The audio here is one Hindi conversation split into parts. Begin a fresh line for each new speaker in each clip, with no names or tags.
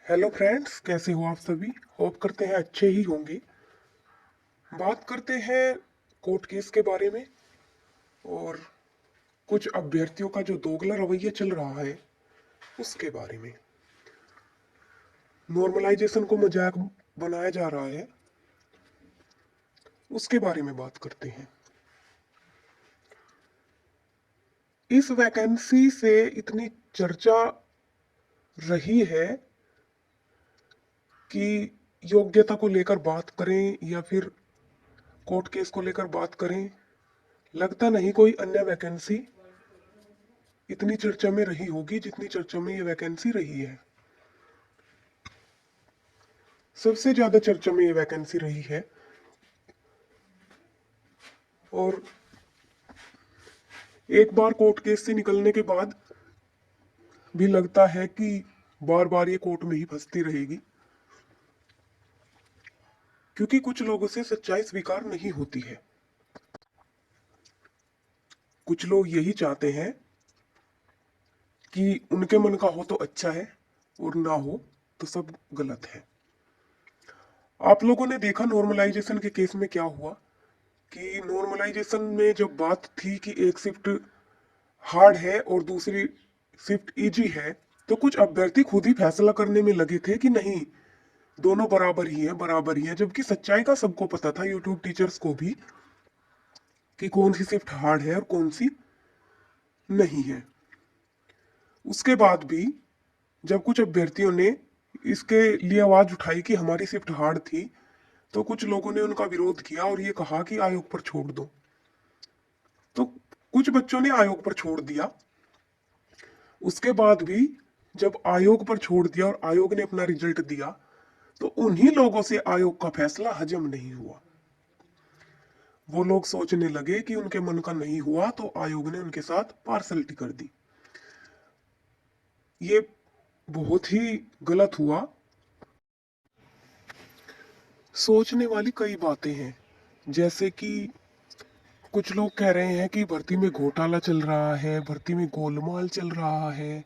हेलो फ्रेंड्स, कैसे हो आप सभी। होप करते हैं अच्छे ही होंगे। बात करते हैं कोर्ट केस के बारे में और कुछ अभ्यर्थियों का जो दोगला रवैया चल रहा है उसके बारे में। नॉर्मलाइजेशन को मजाक बनाया जा रहा है, उसके बारे में बात करते हैं। इस वैकेंसी से इतनी चर्चा रही है कि योग्यता को लेकर बात करें या फिर कोर्ट केस को लेकर बात करें, लगता नहीं कोई अन्य वैकेंसी इतनी चर्चा में रही होगी जितनी चर्चा में ये वैकेंसी रही है। सबसे ज्यादा चर्चा में ये वैकेंसी रही है और एक बार कोर्ट केस से निकलने के बाद भी लगता है कि बार बार ये कोर्ट में ही फंसती रहेगी, क्योंकि कुछ लोगों से सच्चाई स्वीकार नहीं होती है। कुछ लोग यही चाहते हैं कि उनके मन का हो तो अच्छा है और ना हो तो सब गलत है। आप लोगों ने देखा नॉर्मलाइजेशन के केस में क्या हुआ कि नॉर्मलाइजेशन में जब बात थी कि एक शिफ्ट हार्ड है और दूसरी शिफ्ट इजी है, तो कुछ अभ्यर्थी खुद ही फैसला करने में लगे थे कि नहीं, दोनों बराबर ही है, बराबर ही है। जबकि सच्चाई का सबको पता था, यूट्यूब टीचर्स को भी, कि कौन सी शिफ्ट हार्ड है और कौन सी नहीं है। उसके बाद भी जब कुछ अभ्यर्थियों ने इसके लिए आवाज उठाई कि हमारी शिफ्ट हार्ड थी, तो कुछ लोगों ने उनका विरोध किया और ये कहा कि आयोग पर छोड़ दो। तो कुछ बच्चों ने आयोग पर छोड़ दिया। उसके बाद भी जब आयोग पर छोड़ दिया और आयोग ने अपना रिजल्ट दिया, तो उन्हीं लोगों से आयोग का फैसला हजम नहीं हुआ। वो लोग सोचने लगे कि उनके मन का नहीं हुआ तो आयोग ने उनके साथ पार्सलिटी कर दी। ये बहुत ही गलत हुआ। सोचने वाली कई बातें हैं, जैसे कि कुछ लोग कह रहे हैं कि भर्ती में घोटाला चल रहा है, भर्ती में गोलमाल चल रहा है,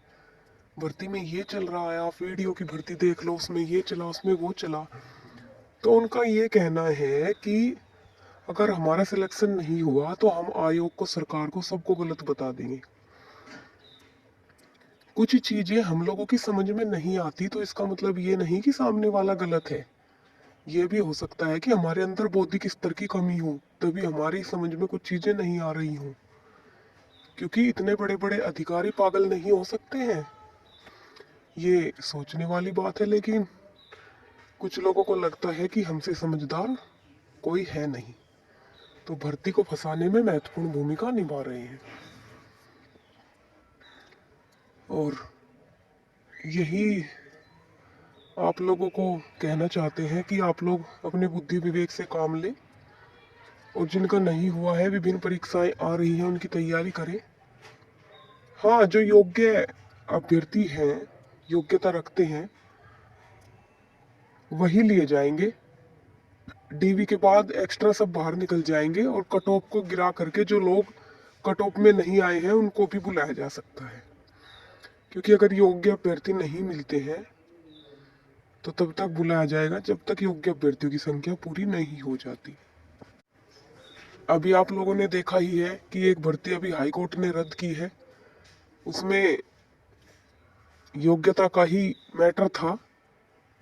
भर्ती में ये चल रहा है, आप वीडियो की भर्ती देख लो, उसमें ये चला, उसमें वो चला। तो उनका ये कहना है कि अगर हमारा सिलेक्शन नहीं हुआ तो हम आयोग को, सरकार को, सबको गलत बता देंगे। कुछ चीजें हम लोगों की समझ में नहीं आती तो इसका मतलब ये नहीं कि सामने वाला गलत है। ये भी हो सकता है कि हमारे अंदर बौद्धिक स्तर की कमी हो, तभी हमारी समझ में कुछ चीजें नहीं आ रही हो। क्योंकि इतने बड़े बड़े अधिकारी पागल नहीं हो सकते हैं। ये सोचने वाली बात है, लेकिन कुछ लोगों को लगता है कि हमसे समझदार कोई है नहीं, तो भर्ती को फंसाने में महत्वपूर्ण भूमिका निभा रहे हैं। और यही आप लोगों को कहना चाहते हैं कि आप लोग अपने बुद्धि विवेक से काम लें और जिनका नहीं हुआ है, विभिन्न परीक्षाएं आ रही हैं, उनकी तैयारी करें। हाँ, जो योग्य अभ्यर्थी हैं, योग्यता रखते हैं, वही लिए जाएंगे। डीवी के बाद एक्स्ट्रा सब बाहर निकल जाएंगे और कट ऑफ को गिरा करके जो लोग कट ऑफ में नहीं आए हैं उनको भी बुलाया जा सकता है। क्योंकि अगर योग्य अभ्यर्थी नहीं मिलते हैं तो तब तक बुलाया जाएगा जब तक योग्य अभ्यर्थियों की संख्या पूरी नहीं हो जाती। अभी आप लोगों ने देखा ही है कि एक भर्ती अभी हाई कोर्ट ने रद्द की है, उसमें योग्यता का ही मैटर था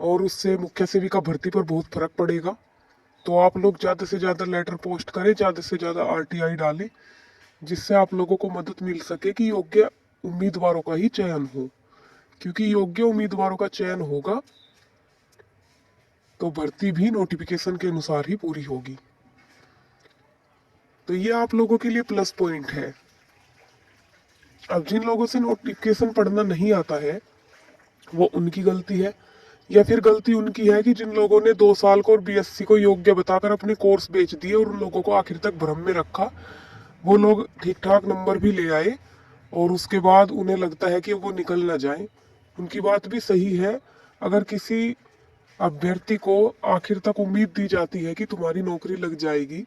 और उससे मुख्य सेविका भर्ती पर बहुत फर्क पड़ेगा। तो आप लोग ज़्यादा से ज़्यादा लेटर पोस्ट करें, ज़्यादा से ज़्यादा आरटीआई डालें, जिससे आप लोगों को मदद मिल सके कि योग्य उम्मीदवारों का ही चयन हो। क्योंकि योग्य उम्मीदवारों का चयन होगा तो भर्ती भी नोटिफिकेशन के अनुसार ही पूरी होगी। तो ये आप लोगों के लिए प्लस पॉइंट है। अब जिन लोगों से नोटिफिकेशन पढ़ना नहीं आता है वो उनकी गलती है, या फिर गलती उनकी है कि जिन लोगों ने 2 साल को और बीएससी को योग्य बताकर अपने कोर्स बेच दिए और उन लोगों को आखिर तक भ्रम में रखा। वो लोग ठीक ठाक नंबर भी ले आए और उसके बाद उन्हें लगता है कि वो निकल ना जाए। उनकी बात भी सही है। अगर किसी अभ्यर्थी को आखिर तक उम्मीद दी जाती है कि तुम्हारी नौकरी लग जाएगी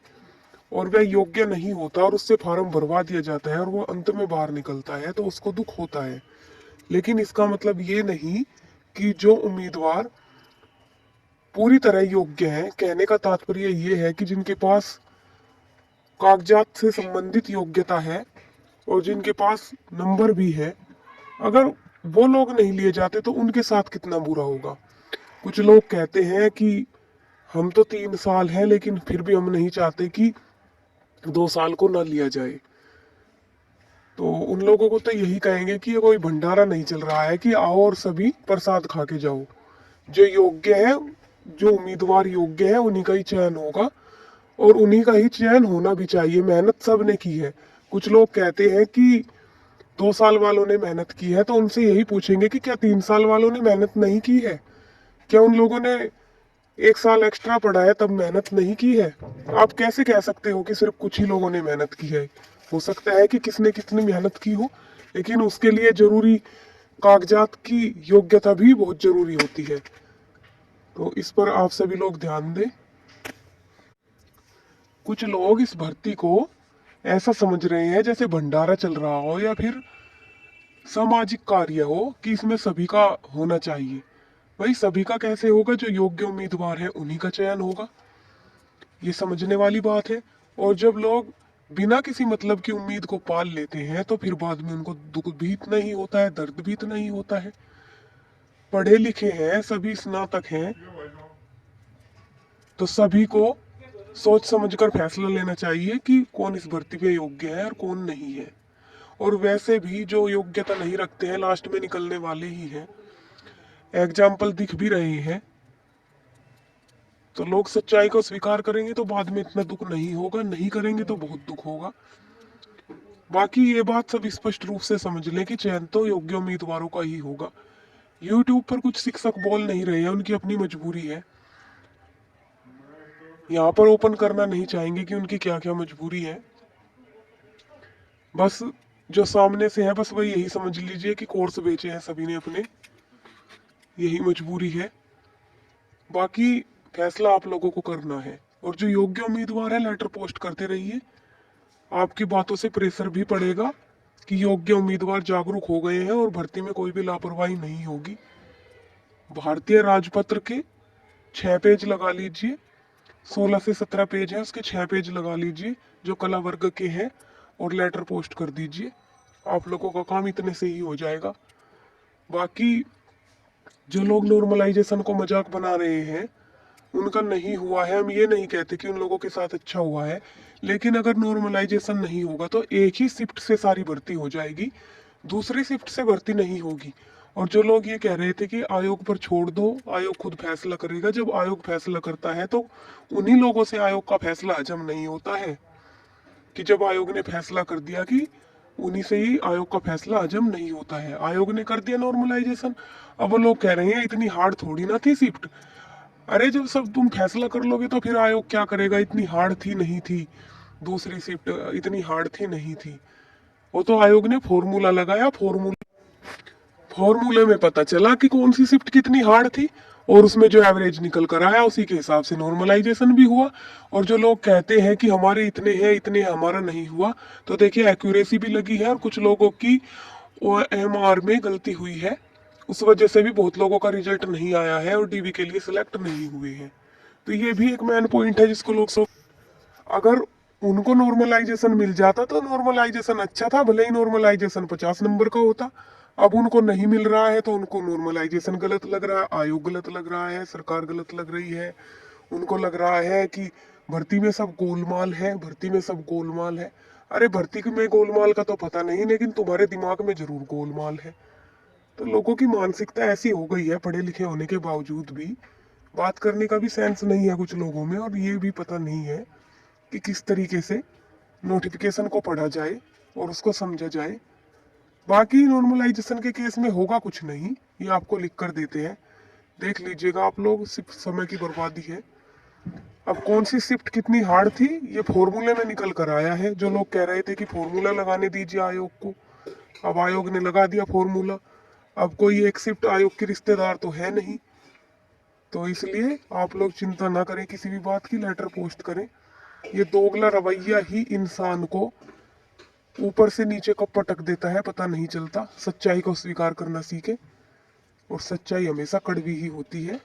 और वह योग्य नहीं होता और उससे फार्म भरवा दिया जाता है और वो अंत में बाहर निकलता है, तो उसको दुख होता है। लेकिन इसका मतलब ये नहीं कि जो उम्मीदवार पूरी तरह योग्य हैं, कहने का तात्पर्य ये है कि जिनके पास कागजात से संबंधित योग्यता है और जिनके पास नंबर भी है, अगर वो लोग नहीं लिए जाते तो उनके साथ कितना बुरा होगा। कुछ लोग कहते हैं कि हम तो 3 साल हैं लेकिन फिर भी हम नहीं चाहते कि 2 साल को ना लिया जाए। तो उन लोगों को तो यही कहेंगे कि ये कोई भंडारा नहीं चल रहा है कि आओ और सभी प्रसाद खा के जाओ। जो योग्य है, जो उम्मीदवार योग्य है, उन्हीं का ही चयन होगा और उन्हीं का ही चयन होना भी चाहिए। मेहनत सब ने की है। कुछ लोग कहते हैं कि 2 साल वालों ने मेहनत की है, तो उनसे यही पूछेंगे कि क्या 3 साल वालों ने मेहनत नहीं की है? क्या उन लोगों ने 1 साल एक्स्ट्रा पढ़ा है तब मेहनत नहीं की है? आप कैसे कह सकते हो कि सिर्फ कुछ ही लोगों ने मेहनत की है? हो सकता है कि किसने कितनी मेहनत की हो, लेकिन उसके लिए जरूरी कागजात की योग्यता भी बहुत जरूरी होती है। तो इस पर आप सभी लोग ध्यान दें। कुछ लोग इस भर्ती को ऐसा समझ रहे हैं जैसे भंडारा चल रहा हो या फिर सामाजिक कार्य हो कि इसमें सभी का होना चाहिए। भाई सभी का कैसे होगा? जो योग्य उम्मीदवार है उन्हीं का चयन होगा। ये समझने वाली बात है। और जब लोग बिना किसी मतलब की उम्मीद को पाल लेते हैं तो फिर बाद में उनको दुख भी इतना ही होता है, दर्द भी इतना ही होता है। पढ़े लिखे हैं, सभी स्नातक हैं, तो सभी को सोच समझकर फैसला लेना चाहिए कि कौन इस भर्ती पे योग्य है और कौन नहीं है। और वैसे भी जो योग्यता नहीं रखते हैं लास्ट में निकलने वाले ही हैं। एग्जाम्पल दिख भी रहे हैं। तो लोग सच्चाई को स्वीकार करेंगे तो बाद में इतना दुख नहीं होगा, नहीं करेंगे तो बहुत दुख होगा। बाकी ये बात सब स्पष्ट रूप से समझ लें कि चयन तो योग्य उम्मीदवारों का ही होगा। यूट्यूब पर कुछ शिक्षक बोल नहीं रहे हैं, उनकी अपनी मजबूरी है। यहाँ पर ओपन करना नहीं चाहेंगे कि उनकी क्या क्या मजबूरी है। बस जो सामने से है बस वही यही समझ लीजिए कि कोर्स बेचे हैं सभी ने अपने, यही मजबूरी है। बाकी फैसला आप लोगों को करना है। और जो योग्य उम्मीदवार है लेटर पोस्ट करते रहिए। आपकी बातों से प्रेशर भी पड़ेगा कि योग्य उम्मीदवार जागरूक हो गए हैं और भर्ती में कोई भी लापरवाही नहीं होगी। भारतीय राजपत्र के 6 पेज लगा लीजिए, 16 से 17 पेज है, उसके 6 पेज लगा लीजिए जो कला वर्ग के हैं और लेटर पोस्ट कर दीजिए। आप लोगों का काम इतने से ही हो जाएगा। बाकी जो लोग नॉर्मलाइजेशन को मजाक बना रहे हैं उनका नहीं हुआ है। हम ये नहीं कहते कि उन लोगों के साथ अच्छा हुआ है, लेकिन अगर नॉर्मलाइजेशन नहीं होगा तो एक ही शिफ्ट से सारी भर्ती हो जाएगी, दूसरी शिफ्ट से भर्ती नहीं होगी। और जो लोग ये कह रहे थे कि आयोग पर छोड़ दो, आयोग खुद फैसला करेगा, जब आयोग फैसला करता है तो उन्हीं लोगों से आयोग का फैसला हजम नहीं होता है। कि जब आयोग ने फैसला कर दिया कि उन्हीं से ही आयोग का फैसला हजम नहीं होता है। आयोग ने कर दिया नॉर्मलाइजेशन। अब वो लोग कह रहे हैं इतनी हार्ड थोड़ी ना थी शिफ्ट। अरे जब सब तुम फैसला कर लोगे तो फिर आयोग क्या करेगा? इतनी हार्ड थी नहीं थी, दूसरी शिफ्ट इतनी हार्ड थी नहीं थी। वो तो आयोग ने फॉर्मूला लगाया, फॉर्मूले में पता चला कि कौन सी शिफ्ट कितनी हार्ड थी और उसमें जो एवरेज निकल कर आया उसी के हिसाब से नॉर्मलाइजेशन भी हुआ। और जो लोग कहते हैं कि हमारे इतने हैं इतने हमारा नहीं हुआ, तो देखिए एक्यूरेसी भी लगी है और कुछ लोगों की OMR में गलती हुई है। उस वजह से भी बहुत लोगों का रिजल्ट नहीं आया है और डीबी के लिए सिलेक्ट नहीं हुए हैं। तो ये भी एक मेन पॉइंट है जिसको लोग अगर उनको नॉर्मलाइजेशन मिल जाता तो नॉर्मलाइजेशन अच्छा था, भले ही नॉर्मलाइजेशन 50 नंबर का होता। अब उनको नहीं मिल रहा है तो उनको नॉर्मलाइजेशन गलत लग रहा है, आयोग गलत लग रहा है, सरकार गलत लग रही है। उनको लग रहा है कि भर्ती में सब गोलमाल है, भर्ती में सब गोलमाल है। अरे भर्ती में गोलमाल का तो पता नहीं, लेकिन तुम्हारे दिमाग में जरूर गोलमाल है। तो लोगों की मानसिकता ऐसी हो गई है, पढ़े लिखे होने के बावजूद भी बात करने का भी सेंस नहीं है कुछ लोगों में, और ये भी पता नहीं है कि किस तरीके से नोटिफिकेशन को पढ़ा जाए और उसको समझा जाए। बाकी नॉर्मलाइजेशन के केस में होगा कुछ नहीं, ये आपको लिख कर देते हैं, देख लीजिएगा आप लोग, सिर्फ समय की बर्बादी है। अब कौन सी शिफ्ट कितनी हार्ड थी ये फॉर्मूले में निकल कर आया है। जो लोग कह रहे थे कि फॉर्मूला लगाने दीजिए आयोग को, अब आयोग ने लगा दिया फॉर्मूला। अब कोई एक शिफ्ट आयोग की रिश्तेदार तो है नहीं, तो इसलिए आप लोग चिंता ना करें किसी भी बात की, लेटर पोस्ट करें। ये दोगला रवैया ही इंसान को ऊपर से नीचे कब पटक देता है पता नहीं चलता। सच्चाई को स्वीकार करना सीखे। और सच्चाई हमेशा कड़वी ही होती है।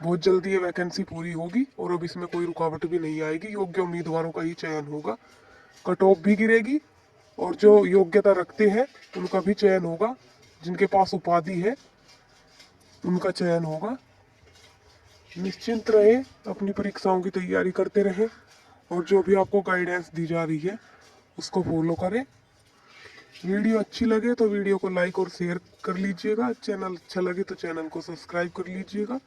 बहुत जल्दी ये वैकेंसी पूरी होगी और अब इसमें कोई रुकावट भी नहीं आएगी। योग्य उम्मीदवारों का ही चयन होगा, कट ऑफ भी गिरेगी और जो योग्यता रखते हैं उनका भी चयन होगा। जिनके पास उपाधि है उनका चयन होगा। निश्चिंत रहे, अपनी परीक्षाओं की तैयारी करते रहें और जो भी आपको गाइडेंस दी जा रही है उसको फॉलो करें। वीडियो अच्छी लगे तो वीडियो को लाइक और शेयर कर लीजिएगा। चैनल अच्छा लगे तो चैनल को सब्सक्राइब कर लीजिएगा।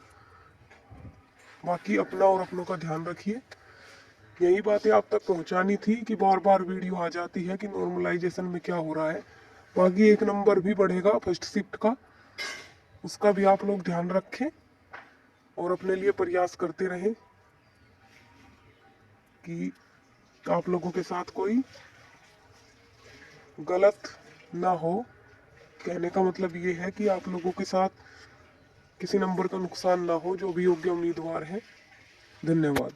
बाकी अपना और अपनों का ध्यान रखिए। यही बातें आप तक पहुंचानी थी कि बार बार वीडियो आ जाती है कि नॉर्मलाइजेशन में क्या हो रहा है। बाकी 1 नंबर भी बढ़ेगा फर्स्ट शिफ्ट का, उसका भी आप लोग ध्यान रखें और अपने लिए प्रयास करते रहें कि आप लोगों के साथ कोई गलत ना हो। कहने का मतलब ये है कि आप लोगों के साथ किसी नंबर का नुकसान ना हो, जो भी योग्य उम्मीदवार हैं। धन्यवाद।